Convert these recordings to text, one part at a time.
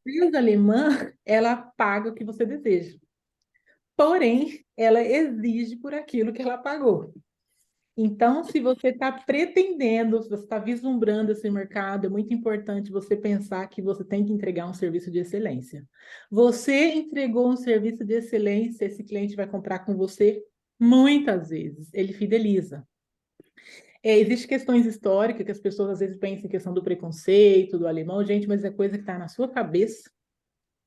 empresa alemã, ela paga o que você deseja. Porém, ela exige por aquilo que ela pagou. Então, se você está pretendendo, se você está vislumbrando esse mercado, é muito importante você pensar que você tem que entregar um serviço de excelência. Você entregou um serviço de excelência, esse cliente vai comprar com você muitas vezes, ele fideliza. Existem questões históricas que as pessoas às vezes pensam em questão do preconceito, do alemão, gente, mas é coisa que está na sua cabeça,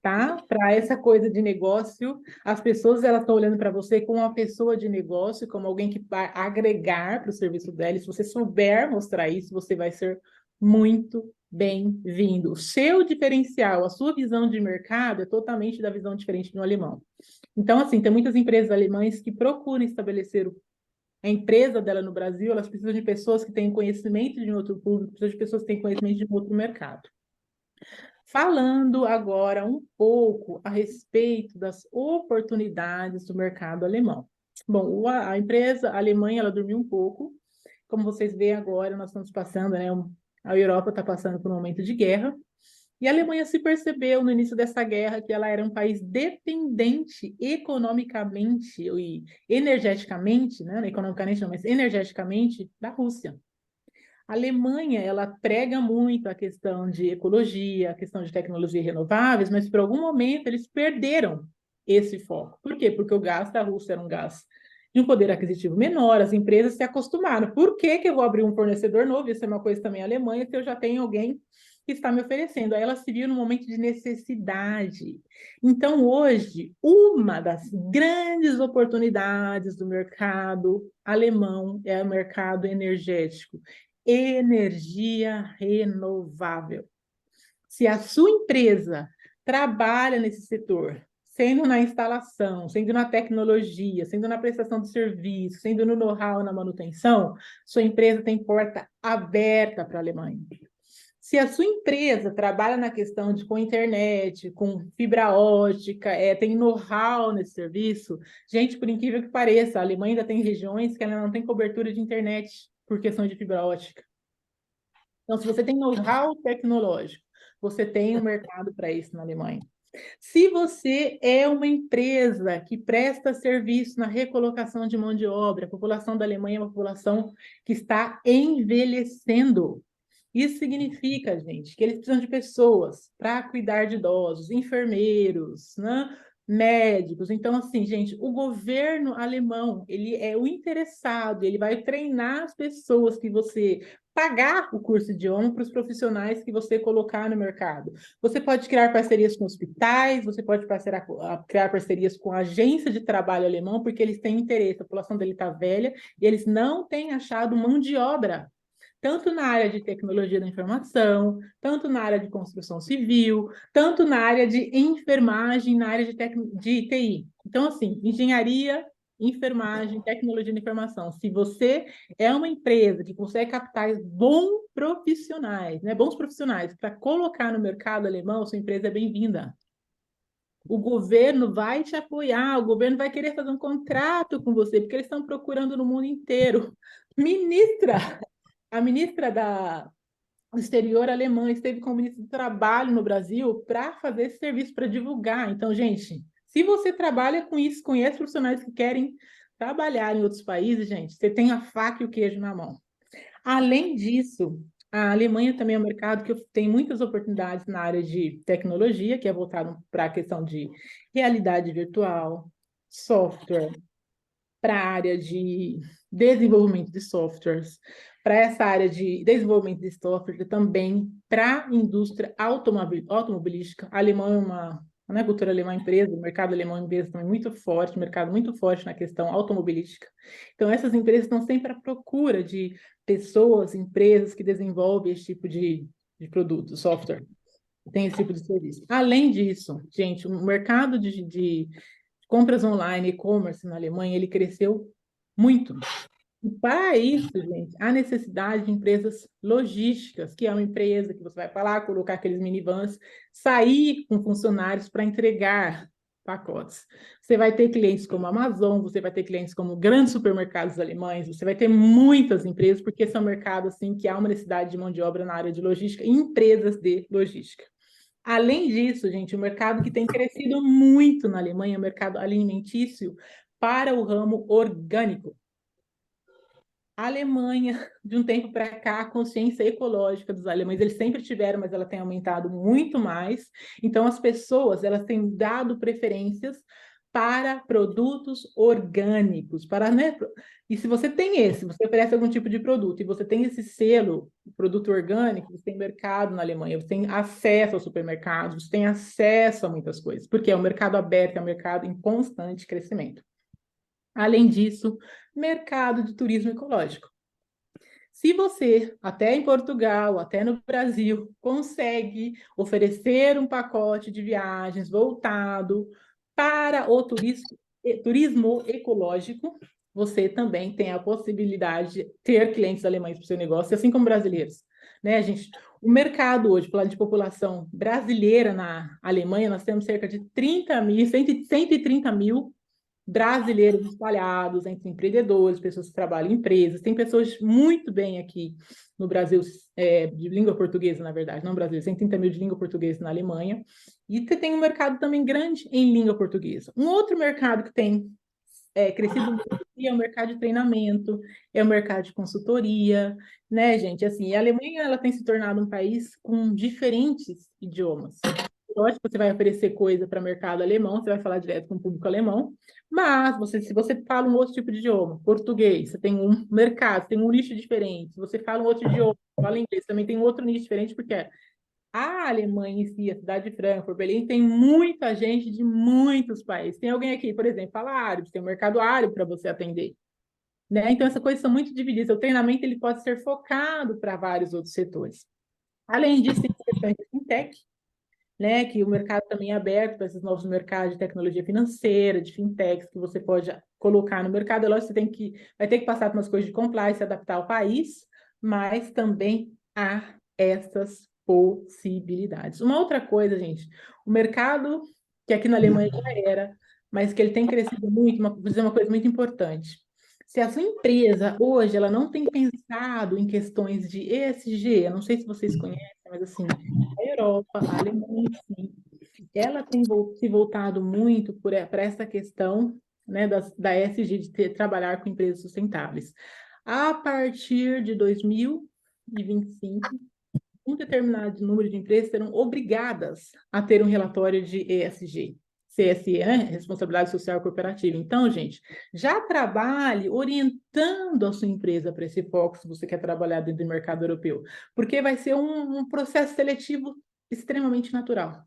tá? Para essa coisa de negócio, as pessoas elas estão olhando para você como uma pessoa de negócio, como alguém que vai agregar para o serviço dela. E se você souber mostrar isso, você vai ser muito bem-vindo. O seu diferencial, a sua visão de mercado é totalmente da visão diferente do alemão. Então, assim, tem muitas empresas alemãs que procuram estabelecer a empresa dela no Brasil, elas precisam de pessoas que têm conhecimento de um outro público, precisam de pessoas que têm conhecimento de um outro mercado. Falando agora um pouco a respeito das oportunidades do mercado alemão. Bom, a empresa alemã, ela dormiu um pouco. Como vocês veem agora, nós estamos passando, né? A Europa está passando por um momento de guerra. E a Alemanha se percebeu no início dessa guerra que ela era um país dependente economicamente e energeticamente, né? Economicamente não, mas energeticamente, da Rússia. A Alemanha, ela prega muito a questão de ecologia, a questão de tecnologias renováveis, mas por algum momento eles perderam esse foco. Por quê? Porque o gás da Rússia era um gás de um poder aquisitivo menor, as empresas se acostumaram. Por que que eu vou abrir um fornecedor novo? Isso é uma coisa também Alemanha, se eu já tenho alguém que está me oferecendo. Aí ela se viu num momento de necessidade. Então, hoje, uma das grandes oportunidades do mercado alemão é o mercado energético. Energia renovável. Se a sua empresa trabalha nesse setor, sendo na instalação, sendo na tecnologia, sendo na prestação de serviço, sendo no know-how, na manutenção, sua empresa tem porta aberta para a Alemanha. Se a sua empresa trabalha na questão de com internet, com fibra ótica, tem know-how nesse serviço, gente, por incrível que pareça, a Alemanha ainda tem regiões que ela não tem cobertura de internet por questão de fibra ótica. Então, se você tem know-how tecnológico, você tem um mercado para isso na Alemanha. Se você é uma empresa que presta serviço na recolocação de mão de obra, a população da Alemanha é uma população que está envelhecendo. Isso significa, gente, que eles precisam de pessoas para cuidar de idosos, enfermeiros, né? Médicos. Então, assim, gente, o governo alemão, ele é o interessado, ele vai treinar as pessoas que você pagar o curso de idioma para os profissionais que você colocar no mercado. Você pode criar parcerias com hospitais, você pode criar parcerias com a agência de trabalho alemão, porque eles têm interesse, a população dele está velha, e eles não têm achado mão de obra tanto na área de tecnologia da informação, tanto na área de construção civil, tanto na área de enfermagem, na área de TI. Então, assim, engenharia, enfermagem, tecnologia da informação. Se você é uma empresa que consegue captar bons profissionais para colocar no mercado alemão, sua empresa é bem-vinda. O governo vai te apoiar, o governo vai querer fazer um contrato com você, porque eles estão procurando no mundo inteiro. Ministra, a ministra do exterior alemã esteve com o ministro do Trabalho no Brasil para fazer esse serviço, para divulgar. Então, gente, se você trabalha com isso, conhece profissionais que querem trabalhar em outros países, gente, você tem a faca e o queijo na mão. Além disso, a Alemanha também é um mercado que tem muitas oportunidades na área de tecnologia, que é voltado para a questão de realidade virtual, software, para a área de desenvolvimento de softwares, para essa área de desenvolvimento de software, também para a indústria automobilística. A Alemanha é uma cultura alemã empresa, o mercado alemão empresa também muito forte, um mercado muito forte na questão automobilística. Então, essas empresas estão sempre à procura de pessoas, empresas que desenvolvem esse tipo de produto, software, tem esse tipo de serviço. Além disso, gente, o mercado de compras online, e-commerce na Alemanha, ele cresceu muito. E para isso, gente, há necessidade de empresas logísticas, que é uma empresa que você vai para lá, colocar aqueles minivans, sair com funcionários para entregar pacotes. Você vai ter clientes como a Amazon, você vai ter clientes como grandes supermercados alemães, você vai ter muitas empresas, porque esse é um mercado assim, que há uma necessidade de mão de obra na área de logística, e empresas de logística. Além disso, gente, o mercado que tem crescido muito na Alemanha é o mercado alimentício para o ramo orgânico. A Alemanha, de um tempo para cá, a consciência ecológica dos alemães, eles sempre tiveram, mas ela tem aumentado muito mais. Então, as pessoas, elas têm dado preferências para produtos orgânicos, para, né? E se você tem esse, você oferece algum tipo de produto e você tem esse selo, produto orgânico, você tem mercado na Alemanha, você tem acesso aos supermercados, você tem acesso a muitas coisas, porque é um mercado aberto, é um mercado em constante crescimento. Além disso, mercado de turismo ecológico. Se você, até em Portugal, até no Brasil, consegue oferecer um pacote de viagens voltado para o turismo ecológico, você também tem a possibilidade de ter clientes alemães para o seu negócio, assim como brasileiros. Né, gente? O mercado hoje, falando de população brasileira na Alemanha, nós temos cerca de 30 mil, 130 mil brasileiros espalhados entre empreendedores, pessoas que trabalham em empresas. Tem pessoas muito bem aqui no Brasil, de língua portuguesa, na verdade, não Brasil, 130 mil de língua portuguesa na Alemanha. E tem um mercado também grande em língua portuguesa. Um outro mercado que tem crescido muito é o mercado de treinamento, é o mercado de consultoria, né, gente? Assim, a Alemanha ela tem se tornado um país com diferentes idiomas. Lógico que você vai oferecer coisa para o mercado alemão, você vai falar direto com o público alemão, mas se você fala um outro tipo de idioma, português, você tem um mercado, tem um nicho diferente. Se você fala um outro idioma, fala inglês, também tem outro nicho diferente, porque a Alemanha em si, a cidade de Frankfurt, Berlim, tem muita gente de muitos países. Tem alguém aqui, por exemplo, fala árabe, tem um mercado árabe para você atender. Né? Então, essas coisas são muito divididas. O treinamento ele pode ser focado para vários outros setores. Além disso, tem questões de fintech, né, que o mercado também é aberto para esses novos mercados de tecnologia financeira, de fintechs, que você pode colocar no mercado. É lógico que você vai ter que passar por umas coisas de compliance, se adaptar ao país, mas também há essas possibilidades. Uma outra coisa, gente, o mercado, que aqui na Alemanha já era, mas que ele tem crescido muito, vou dizer uma coisa muito importante. Se a sua empresa hoje ela não tem pensado em questões de ESG, eu não sei se vocês conhecem, mas assim, a Europa, a Alemanha, sim, ela tem se voltado muito para essa questão, né, da ESG, de trabalhar com empresas sustentáveis. A partir de 2025, um determinado número de empresas serão obrigadas a ter um relatório de ESG. CSE, né? Responsabilidade Social Corporativa. Então, gente, já trabalhe orientando a sua empresa para esse foco, se você quer trabalhar dentro do mercado europeu, porque vai ser um processo seletivo extremamente natural.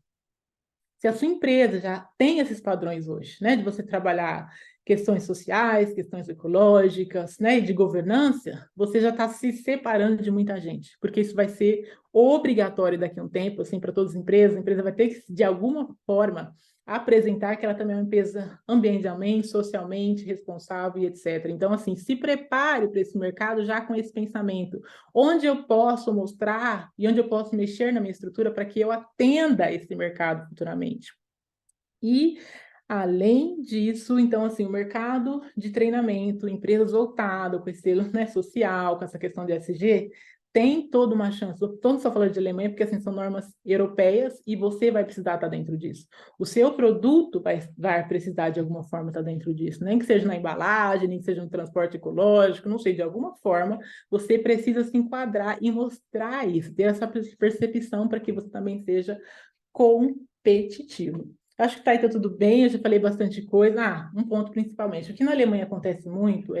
Se a sua empresa já tem esses padrões hoje, né, de você trabalhar questões sociais, questões ecológicas, né, e de governança, você já está se separando de muita gente, porque isso vai ser obrigatório daqui a um tempo, assim, para todas as empresas. A empresa vai ter que, de alguma forma, apresentar que ela também é uma empresa ambientalmente, socialmente responsável e etc. Então, assim, se prepare para esse mercado já com esse pensamento. Onde eu posso mostrar e onde eu posso mexer na minha estrutura para que eu atenda esse mercado futuramente. E, além disso, então, assim, o mercado de treinamento, empresas voltadas com esse selo, né, social, com essa questão de ESG, tem toda uma chance. Estou só falando de Alemanha, porque assim, são normas europeias e você vai precisar estar dentro disso. O seu produto vai precisar, de alguma forma, estar dentro disso. Nem que seja na embalagem, nem que seja no transporte ecológico, não sei, de alguma forma, você precisa se enquadrar e mostrar isso, ter essa percepção para que você também seja competitivo. Acho que tá tudo bem, eu já falei bastante coisa. Um ponto principalmente. O que na Alemanha acontece muito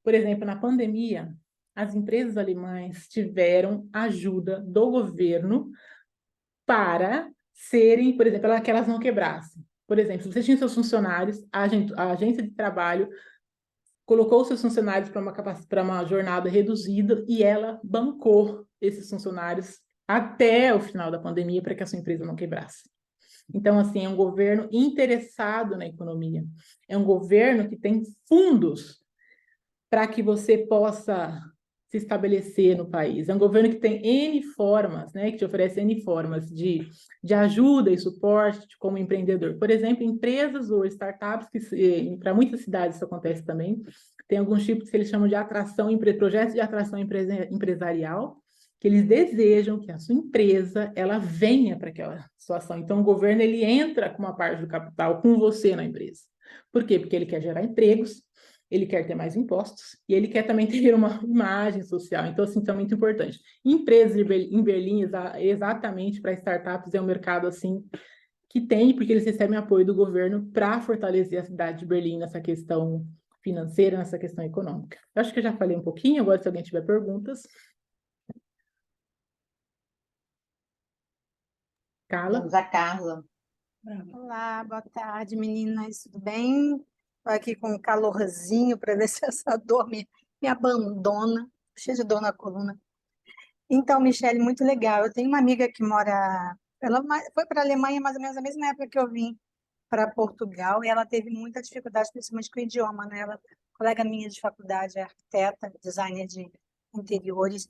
por exemplo, na pandemia, as empresas alemãs tiveram ajuda do governo para serem, por exemplo, que elas não quebrassem. Por exemplo, se você tinha seus funcionários, a agência de trabalho colocou seus funcionários para uma jornada reduzida e ela bancou esses funcionários até o final da pandemia para que a sua empresa não quebrasse. Então, assim, é um governo interessado na economia. É um governo que tem fundos para que você possa se estabelecer no país. É um governo que tem N formas, né, que te oferece N formas de ajuda e suporte como empreendedor. Por exemplo, empresas ou startups, que para muitas cidades isso acontece também, tem alguns tipos que eles chamam de atração, projetos de atração empresarial, que eles desejam que a sua empresa ela venha para aquela situação. Então, o governo ele entra com uma parte do capital com você na empresa. Por quê? Porque ele quer gerar empregos, ele quer ter mais impostos e ele quer também ter uma imagem social. Então, assim, isso é muito importante. Empresas em Berlim, exatamente para startups, é um mercado assim que tem, porque eles recebem apoio do governo para fortalecer a cidade de Berlim nessa questão financeira, nessa questão econômica. Eu acho que eu já falei um pouquinho, agora se alguém tiver perguntas. Carla? Temos a Carla. Olá, boa tarde, meninas, tudo bem? Estou aqui com um calorzinho para ver se essa dor me abandona, cheia de dor na coluna. Então, Michele, muito legal. Eu tenho uma amiga que mora, ela foi para a Alemanha mais ou menos na mesma época que eu vim para Portugal e ela teve muita dificuldade, principalmente com o idioma, né? Ela, colega minha de faculdade, é arquiteta, designer de interiores.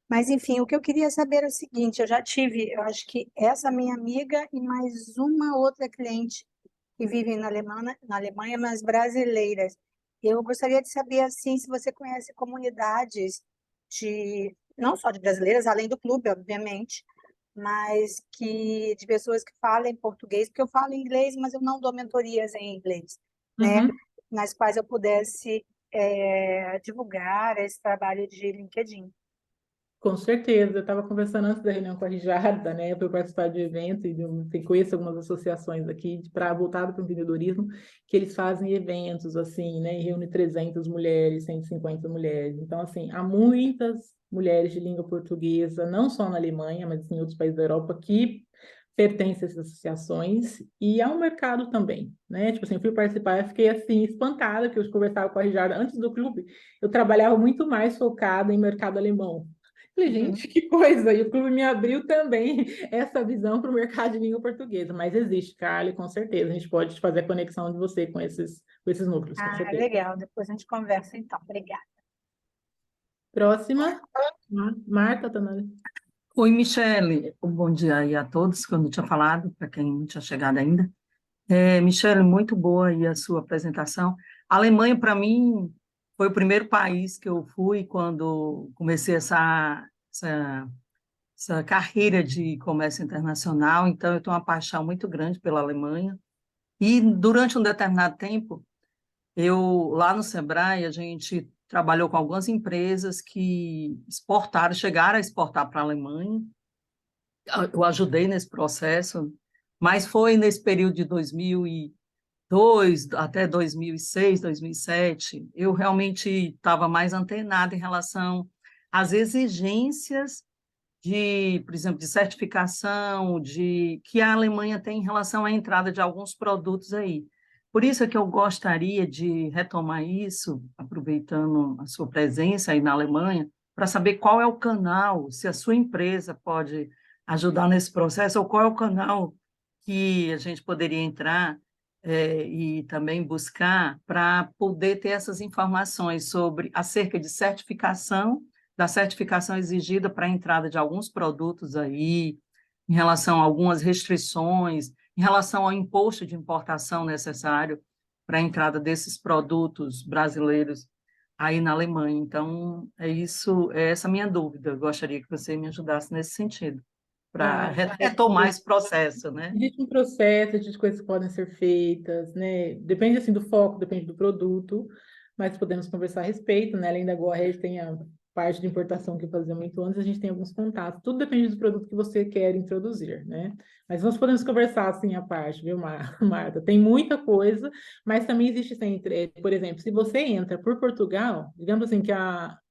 Mas, enfim, o que eu queria saber é o seguinte: eu já tive, eu acho que essa minha amiga e mais uma outra cliente que vivem na Alemanha, mas brasileiras. Eu gostaria de saber, assim, se você conhece comunidades de, não só de brasileiras, além do clube, obviamente, mas que de pessoas que falem português, porque eu falo inglês, mas eu não dou mentorias em inglês, né? Uhum. Nas quais eu pudesse divulgar esse trabalho de LinkedIn. Com certeza, eu estava conversando antes da reunião com a Rijarda, né? Eu fui participar de um evento e conheço algumas associações aqui para voltado para o empreendedorismo, que eles fazem eventos assim, né? E reúne 300 mulheres, 150 mulheres. Então, assim, há muitas mulheres de língua portuguesa, não só na Alemanha, mas em outros países da Europa, que pertencem a essas associações e há um mercado também, né? Tipo assim, eu fui participar e fiquei assim espantada que eu conversava com a Rijarda antes do clube. Eu trabalhava muito mais focada em mercado alemão. Falei, Uhum. gente, que coisa! E o clube me abriu também essa visão para o mercado de língua portuguesa. Mas existe, Carly, com certeza. A gente pode fazer a conexão de você com esses núcleos, com Ah, certeza. legal. Depois a gente conversa, então. Obrigada. Próxima, Marta Tanari. Oi, Michele. Bom dia aí a todos, que eu não tinha falado, para quem não tinha chegado ainda. Michele, muito boa aí a sua apresentação. A Alemanha, para mim, foi o primeiro país que eu fui quando comecei essa carreira de comércio internacional, então eu tenho uma paixão muito grande pela Alemanha. E durante um determinado tempo, lá no Sebrae, a gente trabalhou com algumas empresas que chegaram a exportar para a Alemanha. Eu ajudei nesse processo, mas foi nesse período de 2002 até 2006, 2007, eu realmente estava mais antenada em relação às exigências por exemplo, de certificação, que a Alemanha tem em relação à entrada de alguns produtos aí. Por isso é que eu gostaria de retomar isso, aproveitando a sua presença aí na Alemanha, para saber qual é o canal, se a sua empresa pode ajudar nesse processo, ou qual é o canal que a gente poderia entrar e também buscar para poder ter essas informações acerca de certificação, da certificação exigida para a entrada de alguns produtos aí, em relação a algumas restrições, em relação ao imposto de importação necessário para a entrada desses produtos brasileiros aí na Alemanha. Então, é essa a minha dúvida. Eu gostaria que você me ajudasse nesse sentido, para retomar esse processo, né? Existe um processo, existe coisas que podem ser feitas, né? Depende assim do foco, depende do produto, mas podemos conversar a respeito, né? Além da GoAhead, tem a parte de importação que eu fazia muito antes, a gente tem alguns contatos. Tudo depende do produto que você quer introduzir, né? Mas nós podemos conversar assim a parte, viu, Marta? Tem muita coisa, mas também existe sempre, por exemplo, se você entra por Portugal, digamos assim que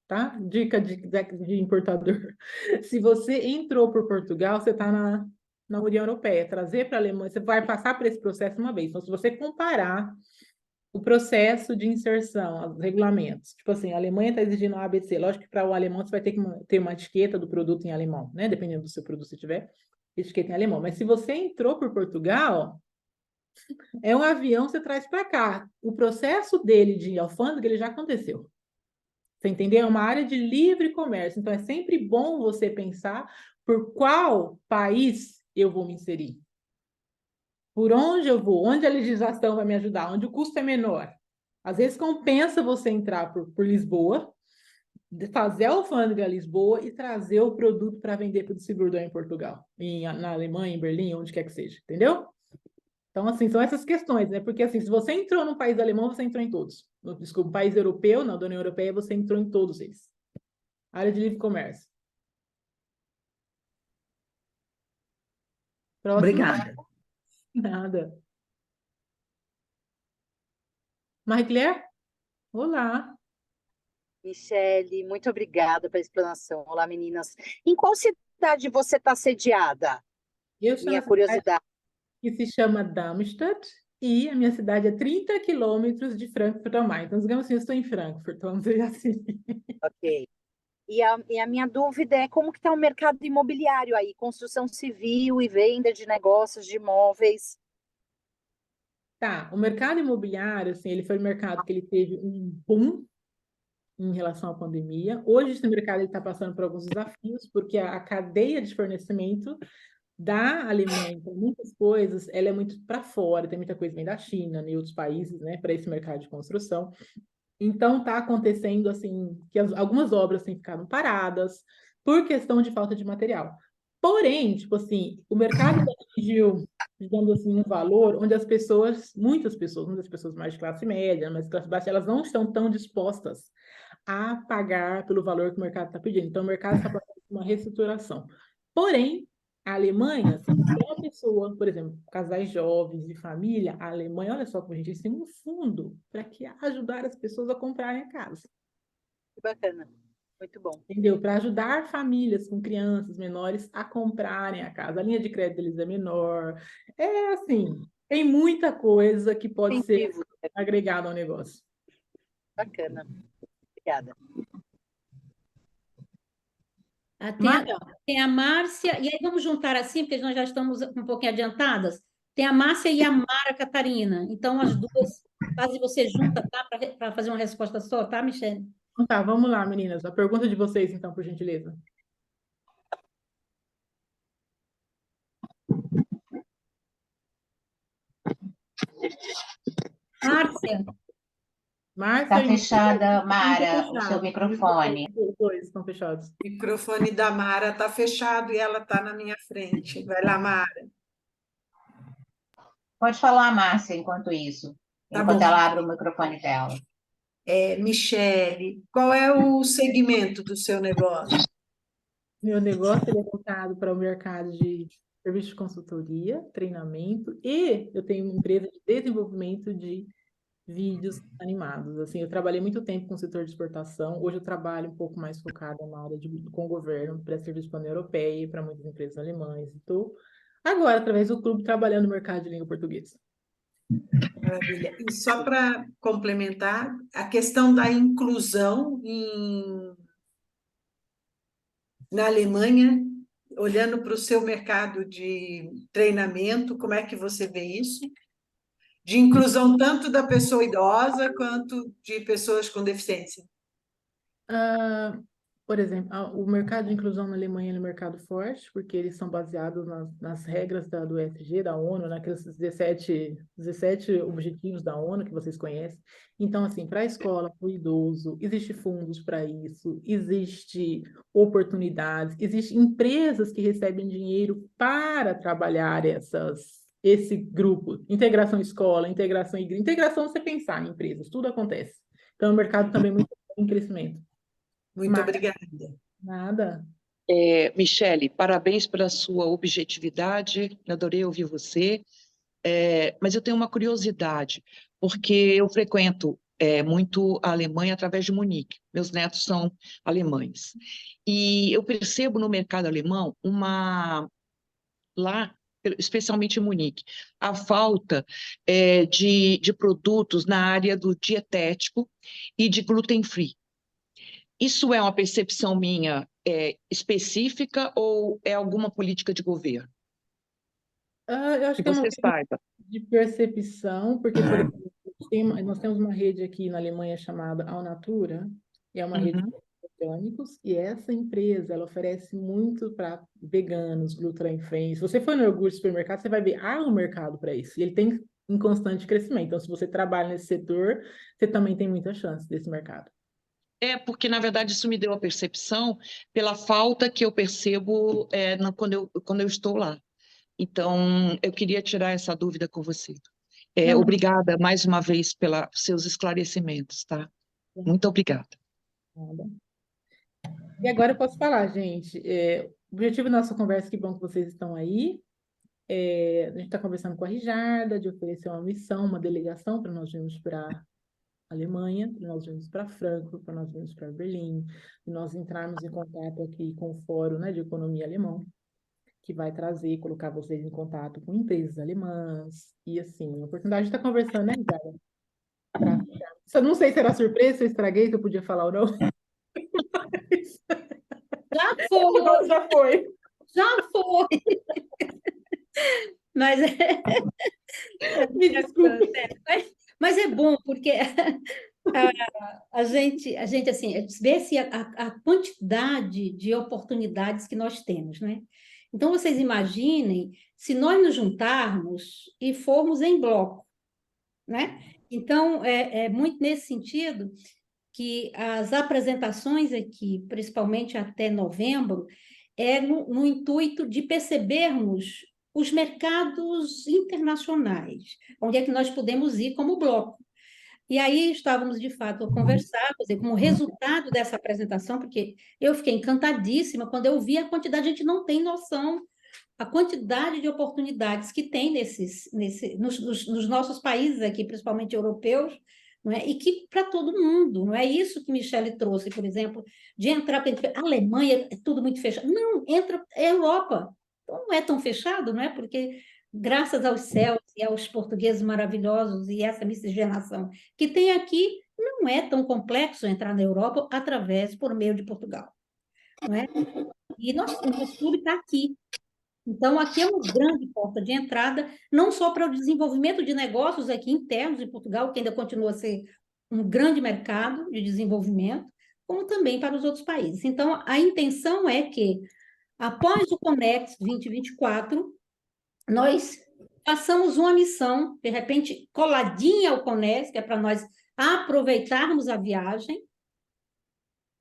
tá? Dica de importador. Se você entrou por Portugal, você está na União Europeia, trazer para a Alemanha, você vai passar por esse processo uma vez. Então, se você comparar o processo de inserção, os regulamentos, tipo assim, a Alemanha está exigindo a ABC, lógico que para o alemão você vai ter que ter uma etiqueta do produto em alemão, né? Dependendo do seu produto, se tiver etiqueta em alemão. Mas se você entrou por Portugal, é um avião que você traz para cá. O processo dele de alfândega, ele já aconteceu. Você entendeu? É uma área de livre comércio. Então, é sempre bom você pensar por qual país eu vou me inserir. Por onde eu vou? Onde a legislação vai me ajudar? Onde o custo é menor? Às vezes compensa você entrar por Lisboa, fazer a alfândega a Lisboa e trazer o produto para vender para o distribuidor em Portugal, na Alemanha, em Berlim, onde quer que seja, entendeu? Então, assim, são essas questões, né? Porque, assim, se você entrou no país alemão, você entrou em todos. Desculpa, país europeu, não, da União Europeia, você entrou em todos eles. Área de livre comércio. Próximo. Obrigada. Nada. Marie-Claire? Olá. Michele, muito obrigada pela explanação. Olá, meninas. Em qual cidade você está sediada? Eu estou Minha na cidade curiosidade. que se chama Darmstadt e a minha cidade é 30 quilômetros de Frankfurt am Main. Então, digamos assim, eu estou em Frankfurt, vamos dizer assim. Ok. E a minha dúvida é como que está o mercado imobiliário aí, construção civil e venda de negócios de imóveis. Tá, o mercado imobiliário, assim, ele foi um mercado que ele teve um boom em relação à pandemia. Hoje, esse mercado está passando por alguns desafios, porque a cadeia de fornecimento da Alemanha, para muitas coisas, ela é muito para fora, tem muita coisa que vem da China e outros países, né, para esse mercado de construção. Então, está acontecendo, assim, que algumas obras têm ficado paradas por questão de falta de material. Porém, tipo assim, o mercado atingiu, digamos assim, um valor onde as pessoas, muitas pessoas mais de classe média, mais de classe baixa, elas não estão tão dispostas a pagar pelo valor que o mercado está pedindo. Então, o mercado está passando por uma reestruturação. Porém, a Alemanha, se uma pessoa, por exemplo, casais jovens de família, a Alemanha, olha só como a gente tem um fundo para que ajudar as pessoas a comprarem a casa. Que bacana. Muito bom. Entendeu? Para ajudar famílias com crianças menores a comprarem a casa. A linha de crédito deles é menor. É assim, tem muita coisa que pode ser Incentivo. agregada ao negócio. Bacana. Obrigada. Tem a Márcia, e aí vamos juntar assim, porque nós já estamos um pouquinho adiantadas. Tem a Márcia e a Mara Catarina. Então, as duas, quase você junta, tá? Para fazer uma resposta só, tá, Michele? Então tá, vamos lá, meninas. A pergunta de vocês, então, por gentileza. Márcia, Márcia Está e fechada, Mara, o seu fechado. microfone. Os dois estão fechados. O microfone da Mara está fechado e ela está na minha frente. Vai lá, Mara. Pode falar, Márcia, enquanto isso, Tá enquanto bom. ela abre o microfone dela. Michele, qual é o segmento do seu negócio? Meu negócio ele é voltado para o mercado de serviço de consultoria, treinamento e eu tenho uma empresa de desenvolvimento de vídeos animados. Assim, eu trabalhei muito tempo com o setor de exportação. Hoje eu trabalho um pouco mais focada na área com o governo, para serviço para a União Europeia e para muitas empresas alemãs. Estou agora, através do clube, trabalhando no mercado de língua portuguesa. Maravilha. E só para complementar, a questão da inclusão na Alemanha, olhando para o seu mercado de treinamento, como é que você vê isso? De inclusão tanto da pessoa idosa quanto de pessoas com deficiência. Por exemplo, o mercado de inclusão na Alemanha é um mercado forte, porque eles são baseados nas regras do ESG, da ONU, naqueles 17 objetivos da ONU que vocês conhecem. Então, assim, para a escola, para o idoso, existe fundos para isso, existe oportunidades, existem empresas que recebem dinheiro para trabalhar esse grupo. Integração escola, integração igreja, integração você pensar em empresas, tudo acontece. Então, é um mercado também muito em crescimento. Muito obrigada. Nada. Michele, parabéns pela sua objetividade, adorei ouvir você, mas eu tenho uma curiosidade, porque eu frequento muito a Alemanha através de Munique, meus netos são alemães, e eu percebo no mercado alemão lá, especialmente em Munique, a falta de produtos na área do dietético e de gluten-free. Isso é uma percepção minha específica ou é alguma política de governo? Eu acho Que que é uma você questão saiba. de percepção, porque, por exemplo, nós temos uma rede aqui na Alemanha chamada Alnatura, e é uma rede de orgânicos, e essa empresa, ela oferece muito para veganos, gluten-free. Se você for no iogurte supermercado, você vai ver, há um mercado para isso, e ele tem em constante crescimento. Então, se você trabalha nesse setor, você também tem muita chance desse mercado. Porque, na verdade, isso me deu a percepção pela falta que eu percebo quando eu estou lá. Então, eu queria tirar essa dúvida com você. Não, Obrigada mais uma vez pelos seus esclarecimentos, tá? Muito obrigada. nada. E agora eu posso falar, gente. O objetivo da nossa conversa, que bom que vocês estão aí. A gente está conversando com a Rijarda de oferecer uma missão, uma delegação para nós irmos para a Alemanha, para nós irmos para Frankfurt, para nós irmos para Berlim, e nós entrarmos em contato aqui com o Fórum, né, de Economia Alemão, que vai trazer, colocar vocês em contato com empresas alemãs, e assim, a oportunidade de estar conversando, né, Rijarda? Eu não sei se era surpresa, se eu estraguei, se eu podia falar ou não. Já foi, Já foi. já foi. Mas Me desculpe. mas é bom, porque a gente assim, vê se a quantidade de oportunidades que nós temos, né? Então, vocês imaginem se nós nos juntarmos e formos em bloco, né? Então, é muito nesse sentido que as apresentações aqui, principalmente até novembro, é no intuito de percebermos os mercados internacionais, onde é que nós podemos ir como bloco. E aí estávamos, de fato, a conversar, quer dizer, como resultado dessa apresentação, porque eu fiquei encantadíssima quando eu vi a quantidade, a gente não tem noção, a quantidade de oportunidades que tem nos nossos países aqui, principalmente europeus, não é? E que para todo mundo, não é isso que Michele trouxe, por exemplo, de entrar para a Alemanha, é tudo muito fechado. Não, entra, é Europa. Então não é tão fechado, não é? Porque graças aos céus e aos portugueses maravilhosos e essa miscigenação que tem aqui, não é tão complexo entrar na Europa por meio de Portugal, não é? E nosso clube está aqui. Então, aqui é uma grande porta de entrada, não só para o desenvolvimento de negócios aqui internos em Portugal, que ainda continua a ser um grande mercado de desenvolvimento, como também para os outros países. Então, a intenção é que, após o Conex 2024, nós façamos uma missão, de repente, coladinha ao Conex, que é para nós aproveitarmos a viagem,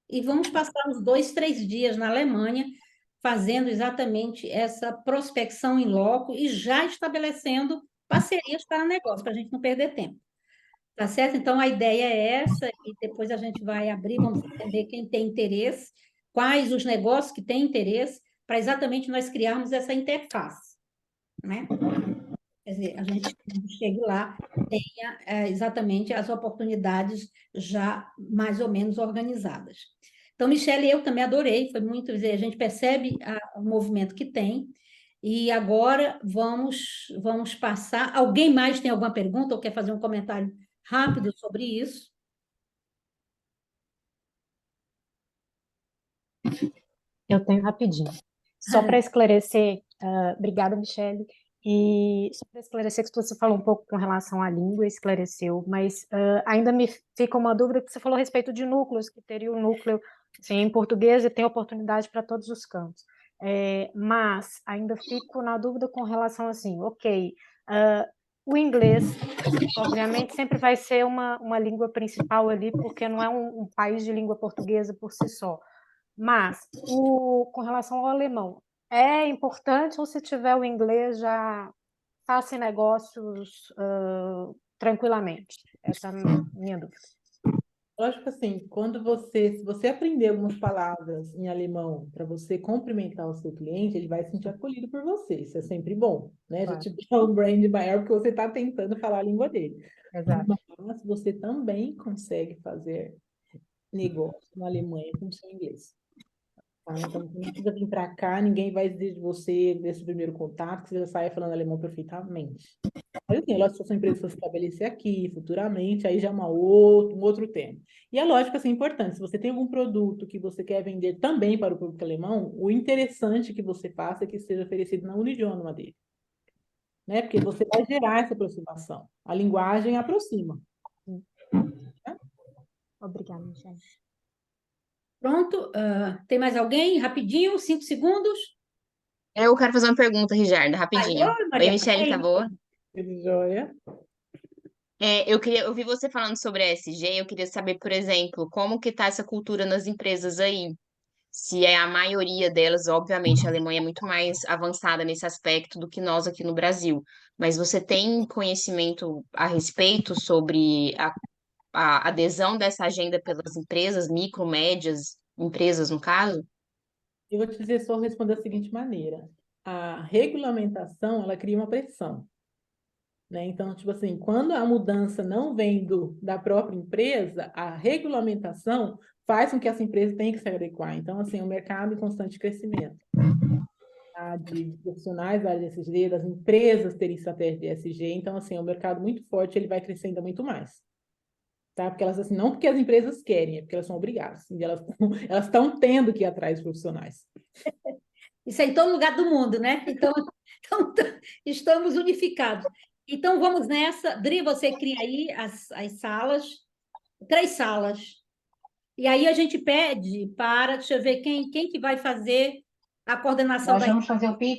e vamos passar uns 2, 3 dias na Alemanha, fazendo exatamente essa prospecção em loco e já estabelecendo parcerias para negócio, para a gente não perder tempo. Tá certo? Então, a ideia é essa, e depois a gente vai abrir, vamos entender quem tem interesse, quais os negócios que têm interesse, para exatamente nós criarmos essa interface, né? Quer dizer, a gente, quando chegue lá, tenha exatamente as oportunidades já mais ou menos organizadas. Então, Michele, eu também adorei, foi muito, quer dizer, a gente percebe o movimento que tem, e agora vamos passar. Alguém mais tem alguma pergunta ou quer fazer um comentário rápido sobre isso? Eu tenho rapidinho. Só para esclarecer, obrigada, Michele. E só para esclarecer que você falou um pouco com relação à língua, esclareceu, mas ainda me fica uma dúvida que você falou a respeito de núcleos, que teria um núcleo assim, em português e tem oportunidade para todos os cantos. Mas ainda fico na dúvida com relação assim, ok, o inglês, obviamente, sempre vai ser uma língua principal ali, porque não é um país de língua portuguesa por si só. Mas, com relação ao alemão, é importante ou se tiver o inglês já faça negócios tranquilamente? Essa é a minha dúvida. Lógico assim, se você aprender algumas palavras em alemão para você cumprimentar o seu cliente, ele vai se sentir acolhido por você. Isso é sempre bom, né? Já Claro. te dá um brand maior porque você está tentando falar a língua dele. Exato. Mas você também consegue fazer negócio na Alemanha com o seu inglês. Tá? Então, você não precisa vir para cá, ninguém vai exigir de você, desse primeiro contato, que você já saia falando alemão perfeitamente. Mas assim, é lógico que a sua empresa for se estabelecer aqui, futuramente, aí já é um outro tema. E é lógico, assim, importante, se você tem algum produto que você quer vender também para o público alemão, o interessante que você faça é que seja oferecido no idioma dele. Né? Porque você vai gerar essa aproximação. A linguagem aproxima. Obrigada, Michele. Pronto, tem mais alguém? Rapidinho, 5 segundos. Eu quero fazer uma pergunta, Rijarda, rapidinho. Oi, Maria Oi, Michele, tá Paula. boa? Tudo jóia? Eu ouvi você falando sobre a ESG, eu queria saber, por exemplo, como que está essa cultura nas empresas aí? Se é a maioria delas, obviamente, a Alemanha é muito mais avançada nesse aspecto do que nós aqui no Brasil. Mas você tem conhecimento a respeito sobre a adesão dessa agenda pelas empresas, micro, médias, empresas, no caso? Eu vou te dizer só responder da seguinte maneira. A regulamentação, ela cria uma pressão, né? Então, tipo assim, quando a mudança não vem da própria empresa, a regulamentação faz com que essa empresa tenha que se adequar. Então, assim, o mercado em constante crescimento. Tá? De profissionais da área de ESG, das empresas terem estratégia de ESG. Então, assim, é um mercado muito forte, ele vai crescer ainda muito mais. Tá? Porque elas, assim, não porque as empresas querem, é porque elas são obrigadas. E elas estão tendo que ir atrás dos profissionais. Isso é em todo lugar do mundo, né? Então, estamos unificados. Então, vamos nessa. Dri, você cria aí as salas, 3 salas. E aí a gente pede para, deixa eu ver, quem que vai fazer a coordenação Nós da vamos fazer o pitch.